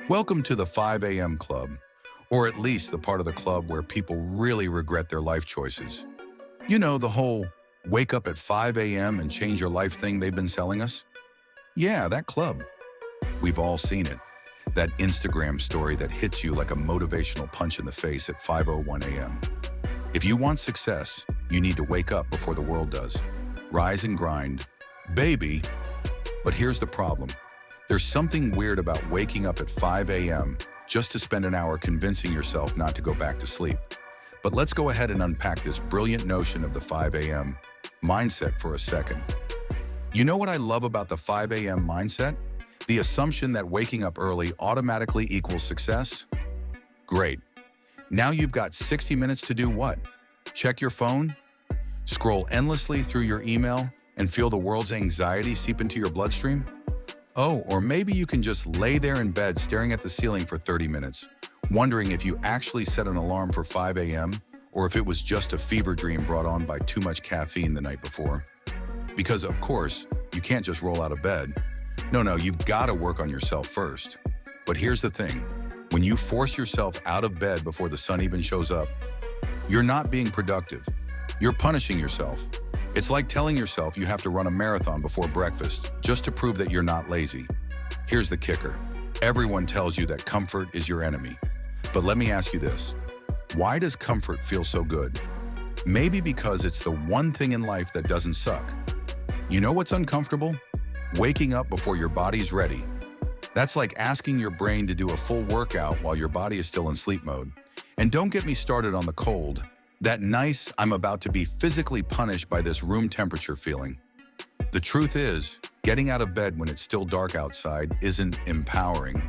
Welcome to the 5 a.m. club, or at least the part of the club where people really regret their life choices. You know, the whole wake up at 5 a.m. and change your life thing they've been selling us? Yeah, that club. We've all seen it. That Instagram story that hits you like a motivational punch in the face at 5:01 a.m. If you want success, you need to wake up before the world does. Rise and grind, baby. But here's the problem. There's something weird about waking up at 5 a.m. just to spend an hour convincing yourself not to go back to sleep. But let's go ahead and unpack this brilliant notion of the 5 a.m. mindset for a second. You know what I love about the 5 a.m. mindset? The assumption that waking up early automatically equals success? Great. Now you've got 60 minutes to do what? Check your phone? Scroll endlessly through your email and feel the world's anxiety seep into your bloodstream? Oh, or maybe you can just lay there in bed staring at the ceiling for 30 minutes, wondering if you actually set an alarm for 5 a.m. or if it was just a fever dream brought on by too much caffeine the night before. Because, of course, you can't just roll out of bed. No, you've got to work on yourself first. But here's the thing. When you force yourself out of bed before the sun even shows up, you're not being productive. You're punishing yourself. It's like telling yourself you have to run a marathon before breakfast just to prove that you're not lazy. Here's the kicker. Everyone tells you that comfort is your enemy. But let me ask you this. Why does comfort feel so good? Maybe because it's the one thing in life that doesn't suck. You know what's uncomfortable? Waking up before your body's ready. That's like asking your brain to do a full workout while your body is still in sleep mode. And don't get me started on the cold. That nice, I'm about to be physically punished by this room temperature feeling. The truth is, getting out of bed when it's still dark outside isn't empowering.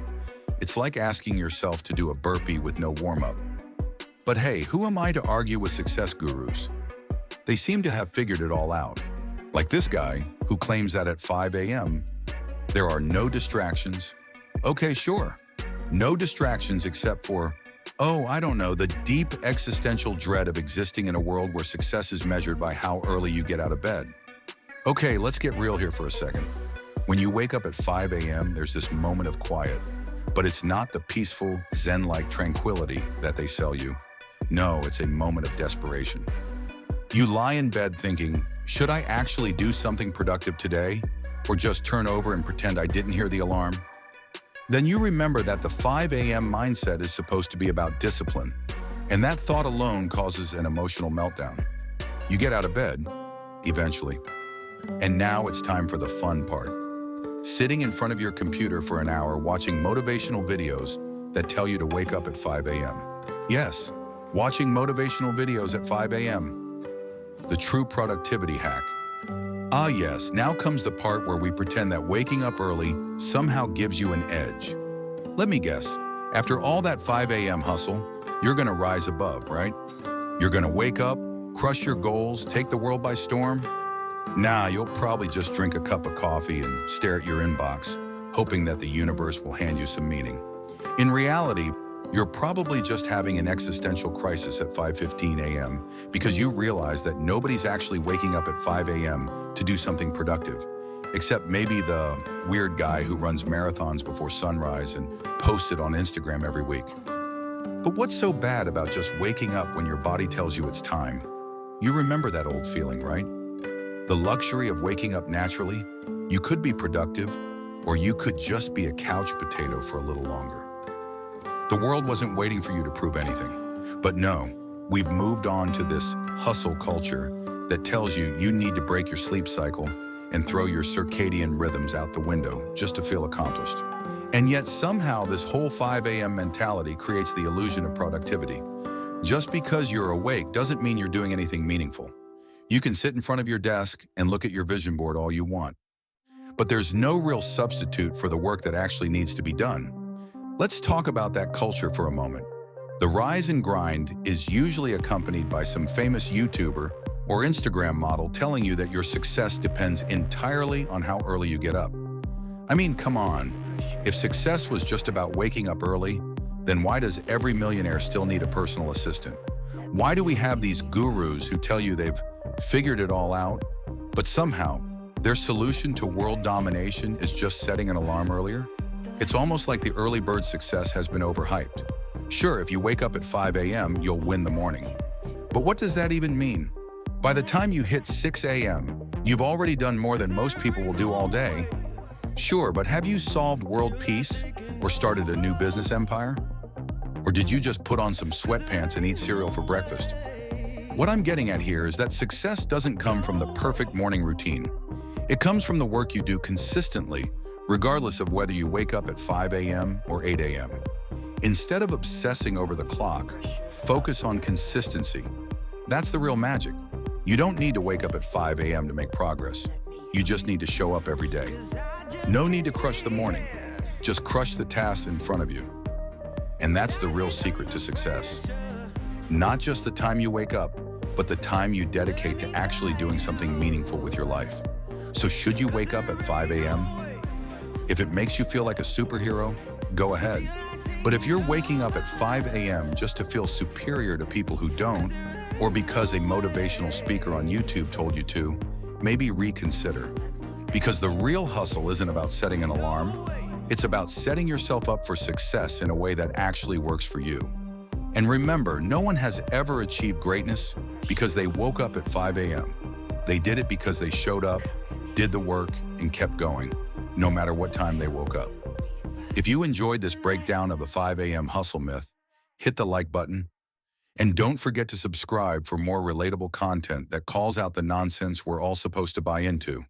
It's like asking yourself to do a burpee with no warm-up. But hey, who am I to argue with success gurus? They seem to have figured it all out. Like this guy, who claims that at 5 a.m., there are no distractions. Okay, sure. No distractions except for, I don't know, the deep existential dread of existing in a world where success is measured by how early you get out of bed. Okay, let's get real here for a second. When you wake up at 5 a.m., there's this moment of quiet, but it's not the peaceful, Zen-like tranquility that they sell you. No, it's a moment of desperation. You lie in bed thinking, should I actually do something productive today, or just turn over and pretend I didn't hear the alarm? Then you remember that the 5 a.m. mindset is supposed to be about discipline, and that thought alone causes an emotional meltdown. You get out of bed, eventually, and now it's time for the fun part. Sitting in front of your computer for an hour watching motivational videos that tell you to wake up at 5 a.m. Yes, watching motivational videos at 5 a.m. The true productivity hack. Ah yes, now comes the part where we pretend that waking up early somehow gives you an edge. Let me guess, after all that 5 a.m. hustle, you're gonna rise above, right? You're gonna wake up, crush your goals, take the world by storm? Nah, you'll probably just drink a cup of coffee and stare at your inbox, hoping that the universe will hand you some meaning. In reality, you're probably just having an existential crisis at 5:15 a.m. because you realize that nobody's actually waking up at 5 a.m. to do something productive, except maybe the weird guy who runs marathons before sunrise and posts it on Instagram every week. But what's so bad about just waking up when your body tells you it's time? You remember that old feeling, right? The luxury of waking up naturally. You could be productive, or you could just be a couch potato for a little longer. The world wasn't waiting for you to prove anything. But no, we've moved on to this hustle culture that tells you you need to break your sleep cycle and throw your circadian rhythms out the window just to feel accomplished. And yet somehow this whole 5 a.m. mentality creates the illusion of productivity. Just because you're awake doesn't mean you're doing anything meaningful. You can sit in front of your desk and look at your vision board all you want. But there's no real substitute for the work that actually needs to be done. Let's talk about that culture for a moment. The rise and grind is usually accompanied by some famous YouTuber or Instagram model telling you that your success depends entirely on how early you get up. I mean, come on. If success was just about waking up early, then why does every millionaire still need a personal assistant? Why do we have these gurus who tell you they've figured it all out, but somehow their solution to world domination is just setting an alarm earlier? It's almost like the early bird success has been overhyped. Sure, if you wake up at 5 a.m., you'll win the morning. But what does that even mean? By the time you hit 6 a.m., you've already done more than most people will do all day. Sure, but have you solved world peace or started a new business empire? Or did you just put on some sweatpants and eat cereal for breakfast? What I'm getting at here is that success doesn't come from the perfect morning routine. It comes from the work you do consistently, regardless of whether you wake up at 5 a.m. or 8 a.m. Instead of obsessing over the clock, focus on consistency. That's the real magic. You don't need to wake up at 5 a.m. to make progress. You just need to show up every day. No need to crush the morning. Just crush the tasks in front of you. And that's the real secret to success. Not just the time you wake up, but the time you dedicate to actually doing something meaningful with your life. So should you wake up at 5 a.m.? If it makes you feel like a superhero, go ahead. But if you're waking up at 5 a.m. just to feel superior to people who don't, or because a motivational speaker on YouTube told you to, maybe reconsider. Because the real hustle isn't about setting an alarm. It's about setting yourself up for success in a way that actually works for you. And remember, no one has ever achieved greatness because they woke up at 5 a.m. They did it because they showed up, did the work, and kept going, no matter what time they woke up. If you enjoyed this breakdown of the 5 a.m. hustle myth, hit the like button. And don't forget to subscribe for more relatable content that calls out the nonsense we're all supposed to buy into.